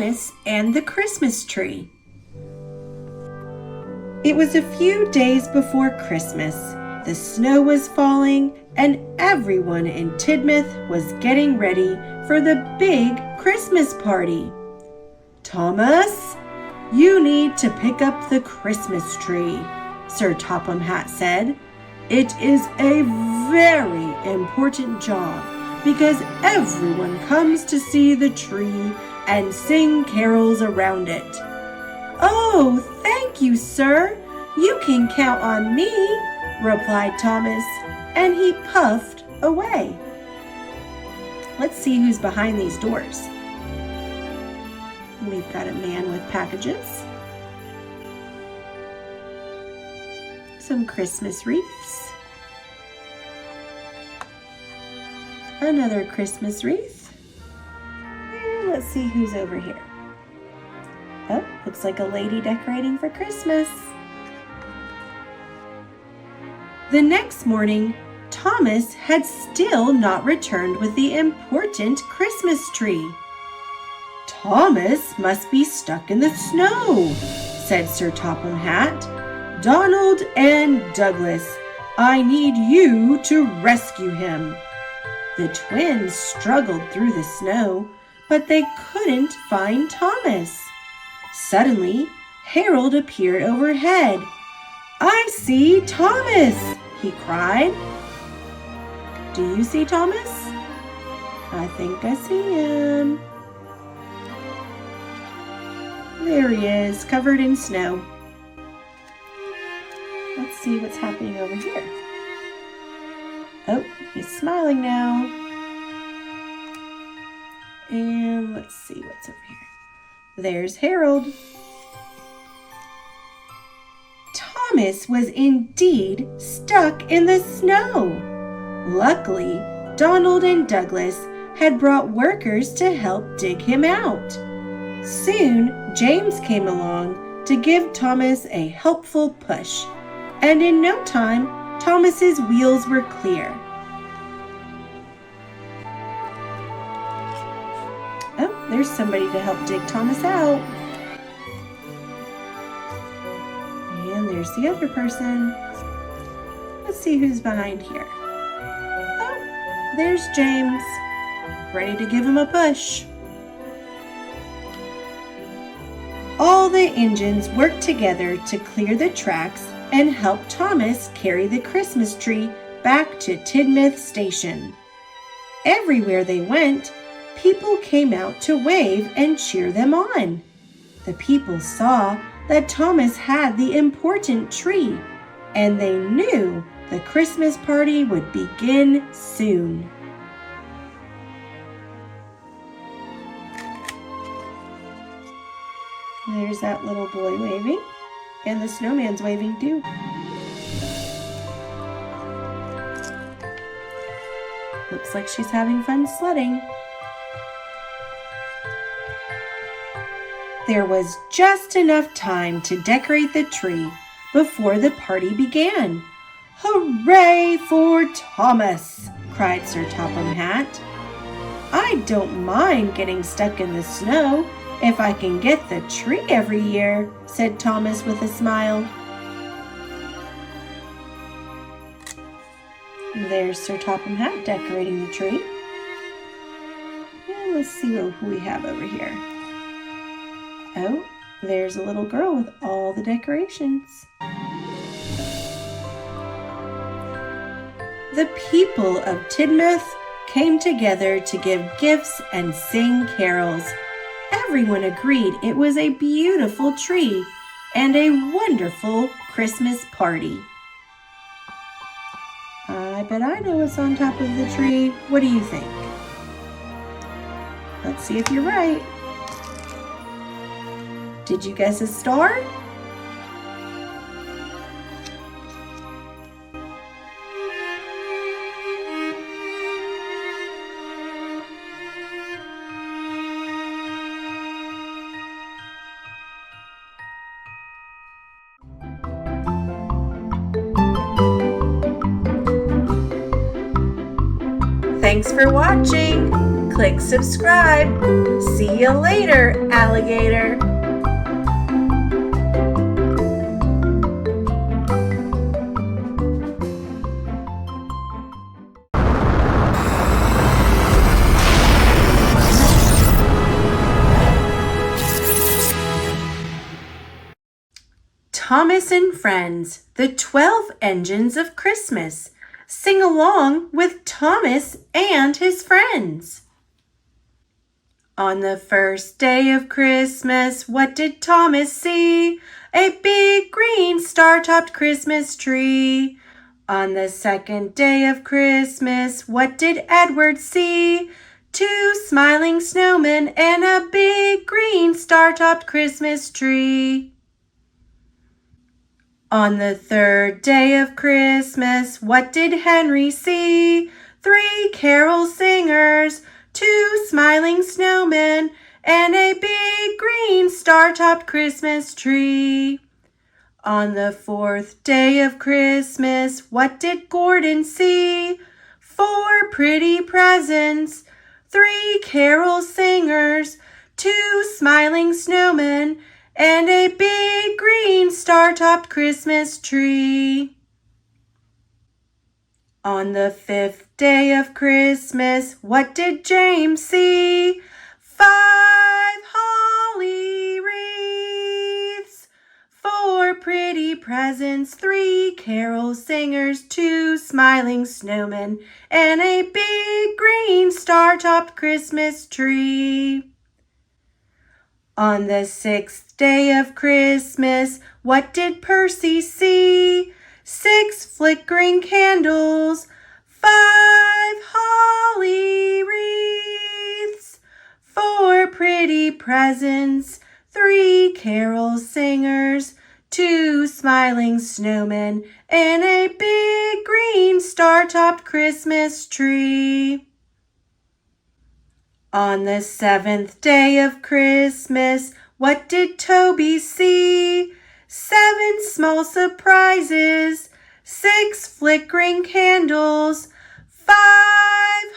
Thomas and the Christmas tree. It was a few days before Christmas. The snow was falling, and everyone in Tidmouth was getting ready for the big Christmas party. "Thomas, you need to pick up the Christmas tree," Sir Topham Hatt said. "It is a very important job because everyone comes to see the tree and sing carols around it." "Oh, thank you, sir. You can count on me," replied Thomas, and he puffed away. Let's see who's behind these doors. We've got a man with packages, some Christmas wreaths, another Christmas wreath, and let's see who's over here. Oh, looks like a lady decorating for Christmas. The next morning, Thomas had still not returned with the important Christmas tree. "Thomas must be stuck in the snow," said Sir Topham Hatt. "Donald and Douglas, I need you to rescue him." The twins struggled through the snow, but they couldn't find Thomas. Suddenly, Harold appeared overhead. "I see Thomas!" he cried. Do you see Thomas? I think I see him. There he is, covered in snow. Let's see what's happening over here. Oh, he's smiling now. And let's see what's over here. There's Harold. Thomas was indeed stuck in the snow. Luckily, Donald and Douglas had brought workers to help dig him out. Soon, James came along to give Thomas a helpful push, and in no time, Thomas's wheels were clear. Oh, there's somebody to help dig Thomas out. And there's the other person. Let's see who's behind here. Oh, there's James, ready to give him a push. All the engines worked together to clear the tracks and help Thomas carry the Christmas tree back to Tidmouth Station. Everywhere they went, people came out to wave and cheer them on. The people saw that Thomas had the important tree, and they knew the Christmas party would begin soon. There's that little boy waving, and the snowman's waving too. Looks like she's having fun sledding. There was just enough time to decorate the tree before the party began. "Hooray for Thomas!" cried Sir Topham Hatt. "I don't mind getting stuck in the snow if I can get the tree every year," said Thomas with a smile. There's Sir Topham Hatt decorating the tree. And let's see who we have over here. Oh, there's a little girl with all the decorations. The people of Tidmouth came together to give gifts and sing carols. Everyone agreed it was a beautiful tree and a wonderful Christmas party. I bet I know what's on top of the tree. What do you think? Let's see if you're right. Did you guess a star? Thanks for watching. click subscribe. See you later, alligator. Thomas and Friends, the 12 Engines of Christmas. Sing along with Thomas and his friends. On the first day of Christmas, what did Thomas see? A big green star-topped Christmas tree. On the second day of Christmas, what did Edward see? 2 smiling snowmen and a big green star-topped Christmas tree. On the third day of Christmas, what did Henry see? 3 carol singers, 2 smiling snowmen, and a big green star-topped Christmas tree. On the fourth day of Christmas, what did Gordon see? 4 pretty presents, 3 carol singers, 2 smiling snowmen, and a big green star-topped Christmas tree. On the 5th day of Christmas, what did James see? 5 holly wreaths, 4 pretty presents, 3 carol singers, 2 smiling snowmen, and a big green star-topped Christmas tree. On the 6th day of Christmas, what did Percy see? 6 flickering candles, 5 holly wreaths, 4 pretty presents, 3 carol singers, 2 smiling snowmen, and a big green star-topped Christmas tree. On the 7th day of Christmas, what did Toby see? 7 small surprises, 6 flickering candles, 5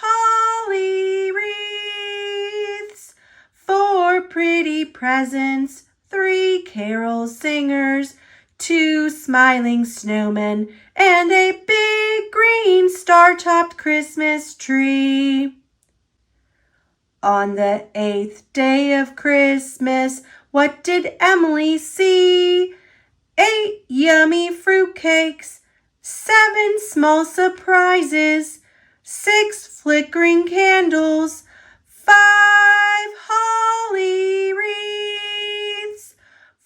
holly wreaths, 4 pretty presents, 3 carol singers, 2 smiling snowmen, and a big green star-topped Christmas tree. On the 8th day of Christmas, what did Emily see? 8 yummy fruitcakes, 7 small surprises, 6 flickering candles, 5 holly wreaths,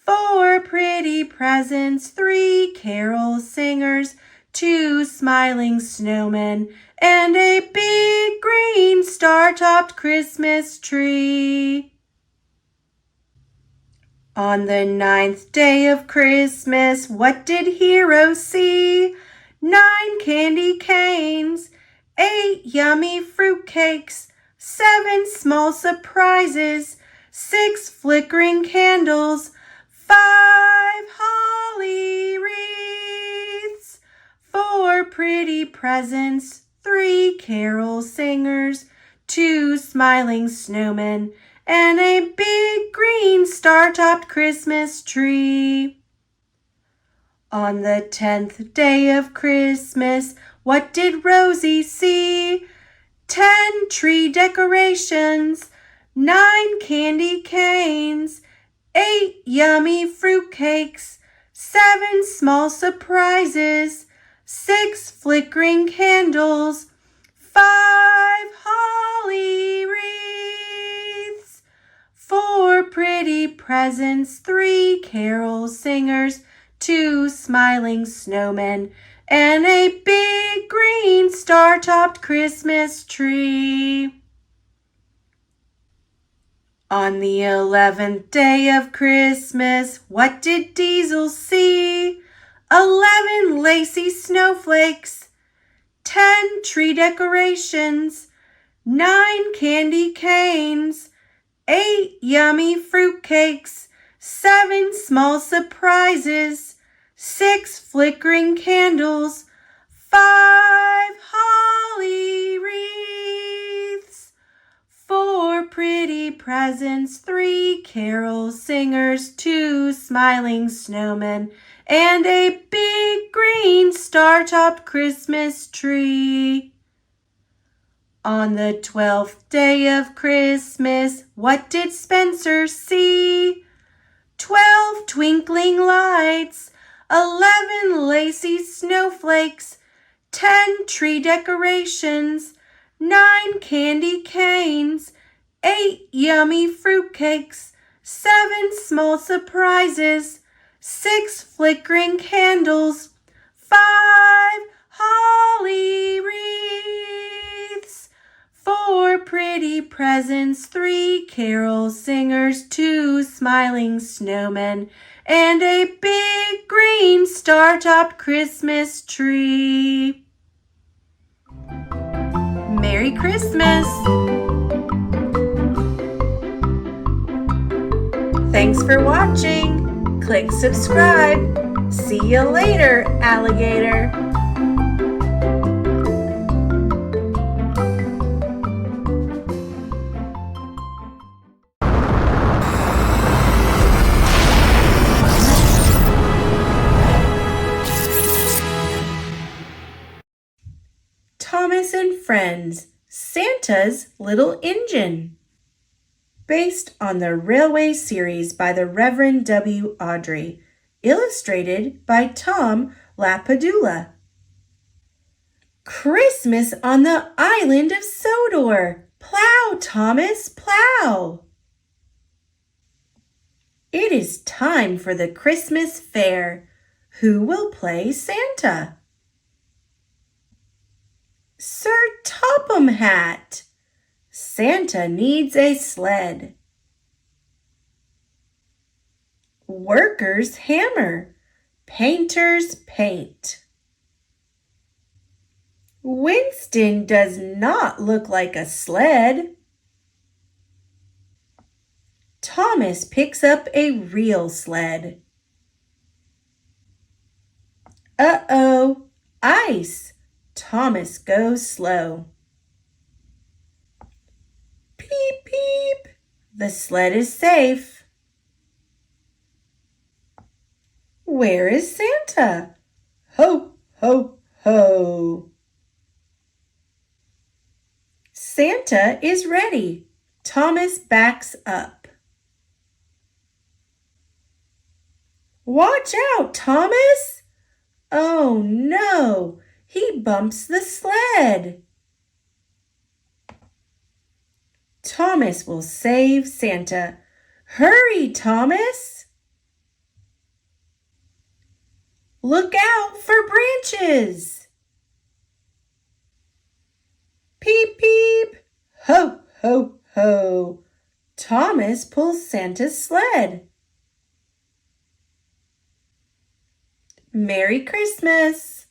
4 pretty presents, 3 carol singers, 2 smiling snowmen, and a big green star-topped Christmas tree. On the 9th day of Christmas, what did Hero see? 9 candy canes, 8 yummy fruitcakes, 7 small surprises, 6 flickering candles, 5 holly wreaths, 4 pretty presents, 3 carol singers, 2 smiling snowmen, and a big green star-topped Christmas tree. On the 10th day of Christmas, what did Rosie see? 10 tree decorations, 9 candy canes, 8 yummy fruitcakes, 7 small surprises, 6 flickering candles, 5 holly wreaths, 4 pretty presents, 3 carol singers, 2 smiling snowmen, and a big green star-topped Christmas tree. On the 11th day of Christmas, what did Diesel see? 11 lacy snowflakes, 10 tree decorations, 9 candy canes, 8 yummy fruitcakes, 7 small surprises, 6 flickering candles, 5 holly wreaths, pretty presents, 3 carol singers, 2 smiling snowmen, and a big green star-topped Christmas tree. On the 12th day of Christmas, what did Spencer see? 12 twinkling lights, 11 lacy snowflakes, 10 tree decorations, 9 candy canes, 8 yummy fruitcakes, 7 small surprises, 6 flickering candles, 5 holly wreaths, 4 pretty presents, 3 carol singers, 2 smiling snowmen, and a big green star-topped Christmas tree. Merry Christmas! Thanks for watching. Click subscribe. See you later, alligator. Thomas and Friends, Santa's Little Engine. Based on the Railway series by the Reverend W. Awdry, illustrated by Tom Lapadula. Christmas on the island of Sodor. Plow, Thomas, plow. It is time for the Christmas fair. Who will play Santa? Sir Topham Hatt. Santa needs a sled. Workers hammer. Painters paint. Winston does not look like a sled. Thomas picks up a real sled. Uh-oh, ice. Thomas goes slow. Peep, peep. The sled is safe. Where is Santa? Ho, ho, ho. Santa is ready. Thomas backs up. Watch out, Thomas! Oh no, he bumps the sled. Thomas will save Santa. Hurry, Thomas! Look out for branches! Peep, peep! Ho, ho, ho! Thomas pulls Santa's sled. Merry Christmas!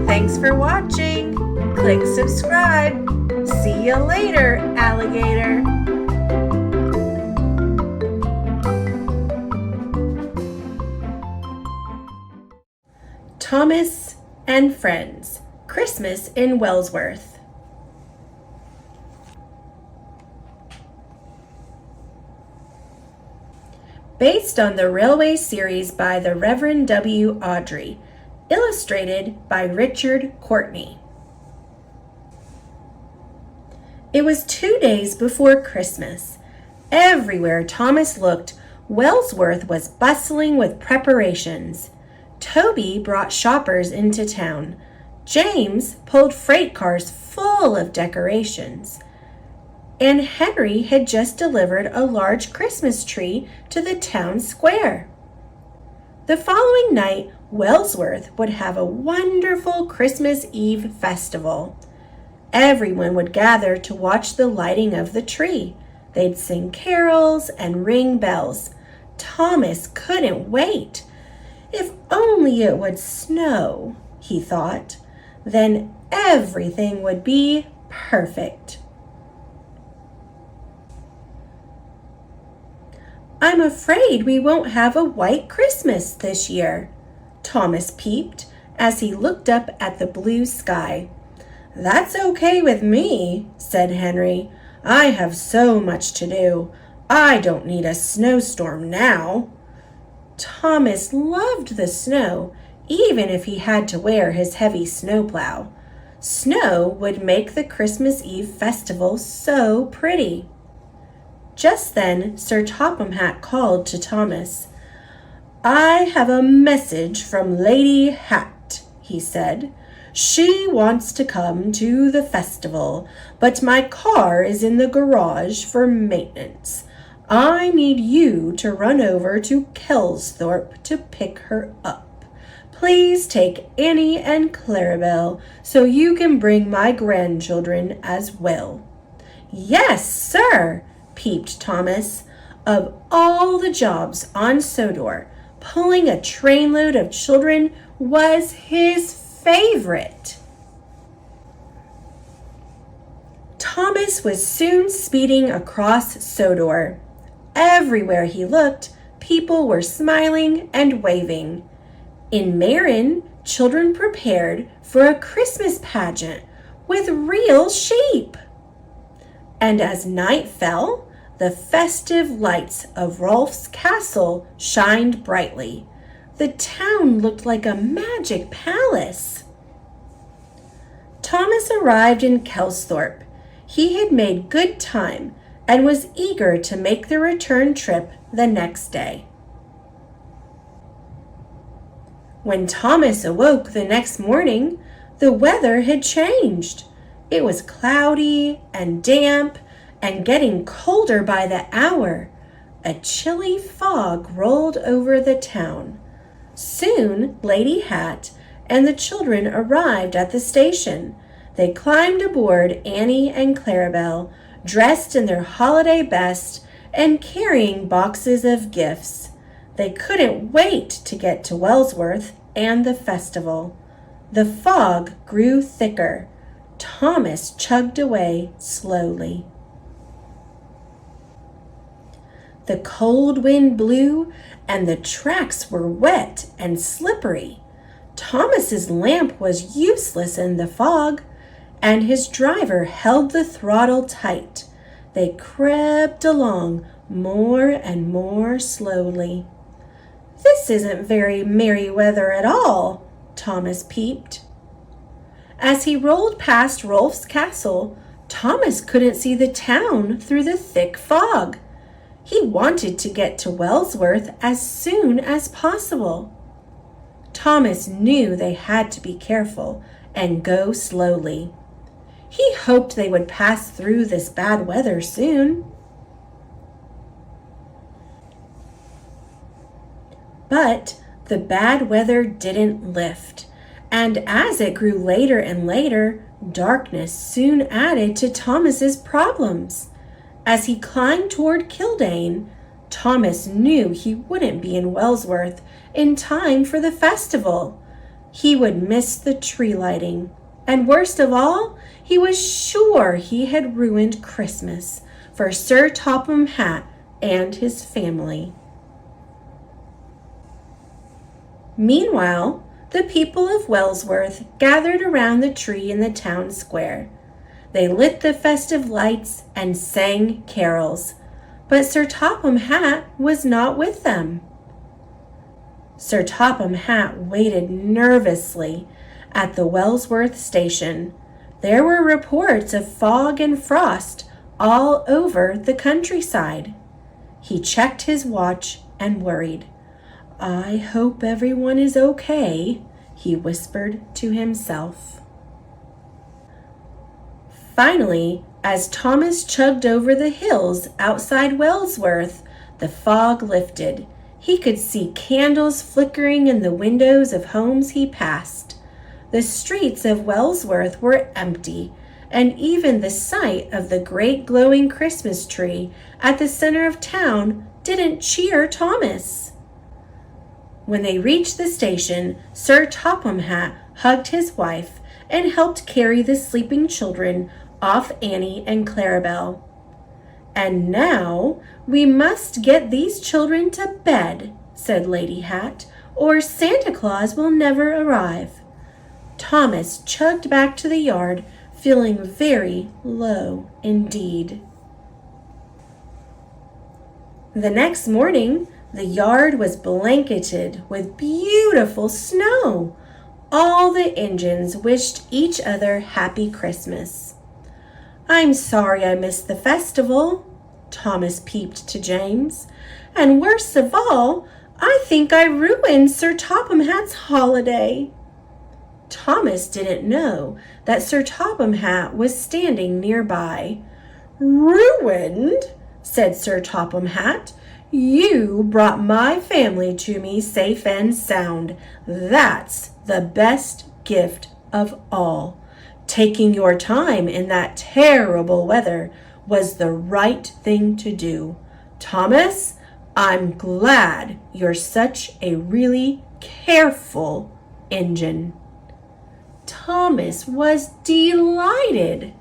Thanks for watching. Click subscribe. See you later, alligator. Thomas and Friends, Christmas in Wellsworth. Based on the Railway series by the Reverend W. Awdry, illustrated by Richard Courtney. It was 2 days before Christmas. Everywhere Thomas looked, Wellsworth was bustling with preparations. Toby brought shoppers into town. James pulled freight cars full of decorations. And Henry had just delivered a large Christmas tree to the town square. The following night, Wellsworth would have a wonderful Christmas Eve festival. Everyone would gather to watch the lighting of the tree. They'd sing carols and ring bells. Thomas couldn't wait. If only it would snow, he thought. Then everything would be perfect. I'm afraid we won't have a white Christmas this year, Thomas peeped as he looked up at the blue sky. "That's okay with me," said Henry. "I have so much to do. I don't need a snowstorm now." Thomas loved the snow, even if he had to wear his heavy snowplow. Snow would make the Christmas Eve festival so pretty. Just then, Sir Topham Hatt called to Thomas. "I have a message from Lady Hat," he said. "She wants to come to the festival, but my car is in the garage for maintenance. I need you to run over to Wellsworth to pick her up. Please take Annie and Clarabelle so you can bring my grandchildren as well." "Yes, sir," peeped Thomas. Of all the jobs on Sodor, pulling a trainload of children was his favorite. Thomas was soon speeding across Sodor. Everywhere he looked, people were smiling and waving. In Marin, children prepared for a Christmas pageant with real sheep. And as night fell, the festive lights of Rolf's castle shined brightly. The town looked like a magic palace. Thomas arrived in Wellsworth. He had made good time and was eager to make the return trip the next day. When Thomas awoke the next morning, the weather had changed. It was cloudy and damp and getting colder by the hour. A chilly fog rolled over the town. Soon Lady Hat and the children arrived at the station. They climbed aboard Annie and Clarabelle, dressed in their holiday best and carrying boxes of gifts. They couldn't wait to get to Wellsworth and the festival. The fog grew thicker. Thomas chugged away slowly. The cold wind blew, and the tracks were wet and slippery. Thomas's lamp was useless in the fog, and his driver held the throttle tight. They crept along more and more slowly. "This isn't very merry weather at all," Thomas peeped. As he rolled past Rolf's castle, Thomas couldn't see the town through the thick fog. He wanted to get to Wellsworth as soon as possible. Thomas knew they had to be careful and go slowly. He hoped they would pass through this bad weather soon. But the bad weather didn't lift, and as it grew later and later, darkness soon added to Thomas's problems. As he climbed toward Kildane, Thomas knew he wouldn't be in Wellsworth in time for the festival. He would miss the tree lighting, and worst of all, he was sure he had ruined Christmas for Sir Topham Hatt and his family. Meanwhile, the people of Wellsworth gathered around the tree in the town square. They lit the festive lights and sang carols, but Sir Topham Hatt was not with them. Sir Topham Hatt waited nervously at the Wellsworth station. There were reports of fog and frost all over the countryside. He checked his watch and worried. "I hope everyone is okay," he whispered to himself. Finally, as Thomas chugged over the hills outside Wellsworth, the fog lifted. He could see candles flickering in the windows of homes he passed. The streets of Wellsworth were empty, and even the sight of the great glowing Christmas tree at the center of town didn't cheer Thomas. When they reached the station, Sir Topham Hatt hugged his wife and helped carry the sleeping children off Annie and Clarabelle. "And now we must get these children to bed," said Lady Hat, "or Santa Claus will never arrive. Thomas chugged back to the yard, feeling very low indeed. The next morning, the yard was blanketed with beautiful snow. All the engines wished each other happy Christmas. "I'm sorry I missed the festival," Thomas peeped to James. "And worst of all, I think I ruined Sir Topham Hatt's holiday." Thomas didn't know that Sir Topham Hatt was standing nearby. "Ruined?" said Sir Topham Hatt. "You brought my family to me safe and sound. That's the best gift of all. Taking your time in that terrible weather was the right thing to do. Thomas, I'm glad you're such a really careful engine." Thomas was delighted.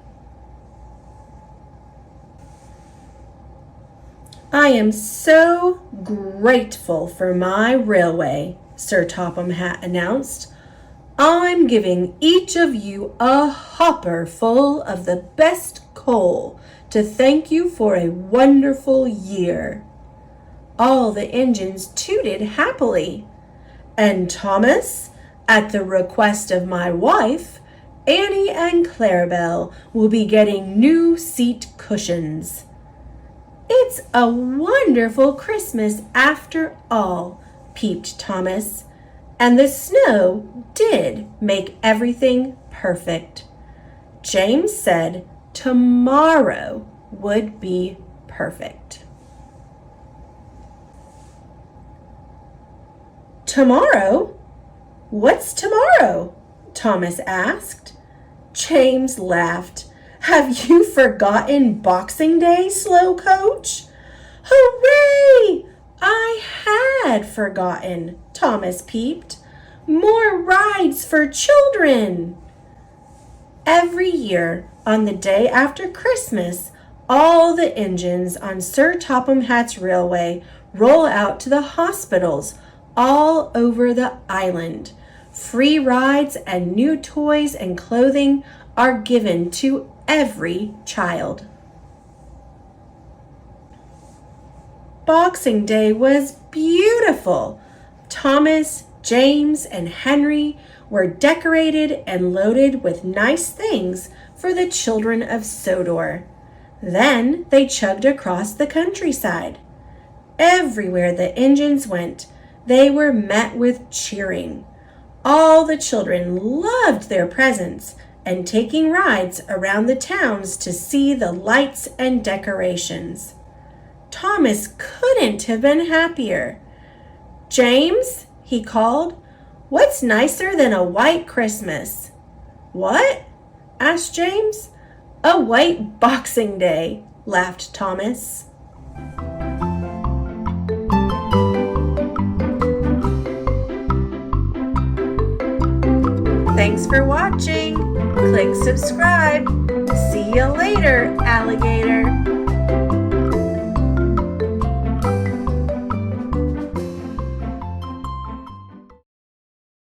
"I am so grateful for my railway," Sir Topham Hatt announced. "I'm giving each of you a hopper full of the best coal to thank you for a wonderful year." All the engines tooted happily. "And Thomas, at the request of my wife, Annie and Clarabelle will be getting new seat cushions." "It's a wonderful Christmas after all," peeped Thomas. And the snow did make everything perfect. James said tomorrow would be perfect. "Tomorrow? What's tomorrow?" Thomas asked. James laughed. "Have you forgotten Boxing Day, slow coach?" "Hooray! I had forgotten," Thomas peeped. "More rides for children." Every year, on the day after Christmas, all the engines on Sir Topham Hatt's railway roll out to the hospitals all over the island. Free rides and new toys and clothing are given to every child. Boxing Day was beautiful. Thomas, James, and Henry were decorated and loaded with nice things for the children of Sodor. Then they chugged across the countryside. Everywhere the engines went, they were met with cheering. All the children loved their presents and taking rides around the towns to see the lights and decorations. Thomas couldn't have been happier. "James," he called, "what's nicer than a white Christmas?" "What?" asked James. "A white Boxing Day," laughed Thomas. Thanks for watching. Click subscribe. See you later, alligator.